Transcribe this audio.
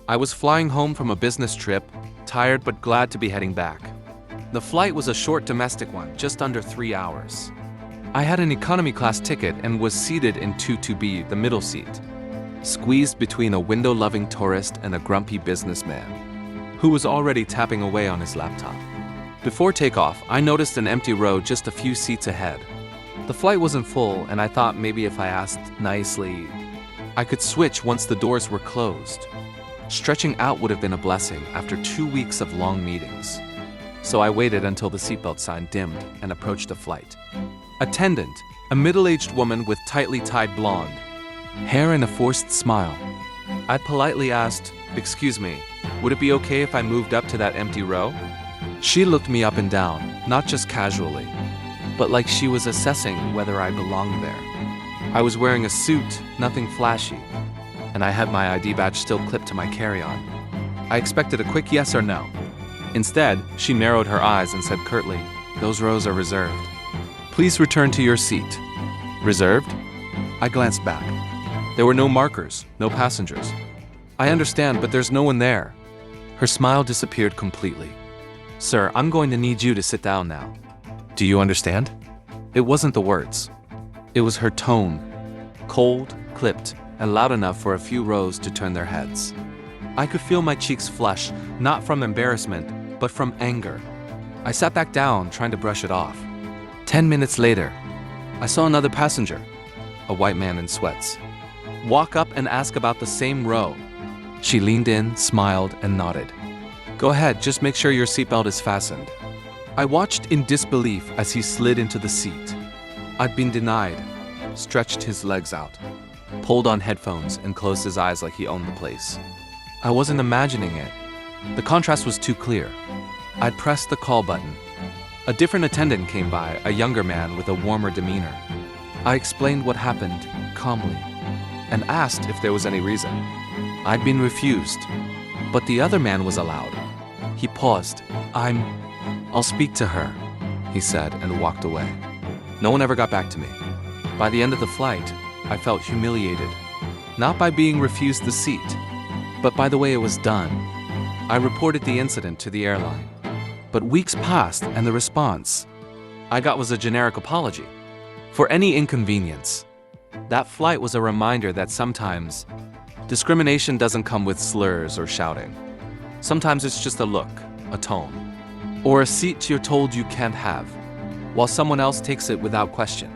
I was flying home from a business trip, tired but glad to be heading back. The flight was a short domestic one, just under 3 hours. I had an economy class ticket and was seated in 22B, the middle seat, squeezed between a window-loving tourist and a grumpy businessman, who was already tapping away on his laptop. Before takeoff, I noticed an empty row just a few seats ahead. The flight wasn't full, and I thought maybe if I asked nicely, I could switch once the doors were closed. Stretching out would have been a blessing after 2 weeks of long meetings. So I waited until the seatbelt sign dimmed and approached the flight. Attendant, a middle-aged woman with tightly tied blonde hair and a forced smile. I politely asked, "Excuse me, would it be okay if I moved up to that empty row?" She looked me up and down, not just casually, but like she was assessing whether I belonged there. I was wearing a suit, nothing flashy, and I had my ID badge still clipped to my carry-on. I expected a quick yes or no. Instead, she narrowed her eyes and said curtly, "Those rows are reserved. Please return to your seat." Reserved? I glanced back. There were no markers, no passengers. I understand, but there's no one there. Her smile disappeared completely. "Sir, I'm going to need you to sit down now. Do you understand?" It wasn't the words. It was her tone, cold, clipped, and loud enough for a few rows to turn their heads. I could feel my cheeks flush, not from embarrassment, but from anger. I sat back down, trying to brush it off. 10 minutes later, I saw another passenger, a white man in sweats, walk up and ask about the same row. She leaned in, smiled, and nodded. "Go ahead, just make sure your seatbelt is fastened." I watched in disbelief as he slid into the seat. I'd been denied, stretched his legs out, pulled on headphones, and closed his eyes like he owned the place. I wasn't imagining it. The contrast was too clear. I'd pressed the call button. A different attendant came by, a younger man with a warmer demeanor. I explained what happened, calmly, and asked if there was any reason. I'd been refused, but the other man was allowed. He paused. I'll speak to her," he said, and walked away. No one ever got back to me. By the end of the flight, I felt humiliated, not by being refused the seat, but by the way it was done. I reported the incident to the airline, but weeks passed and the response I got was a generic apology for any inconvenience. That flight was a reminder that sometimes discrimination doesn't come with slurs or shouting. Sometimes it's just a look, a tone, or a seat you're told you can't have, while someone else takes it without question.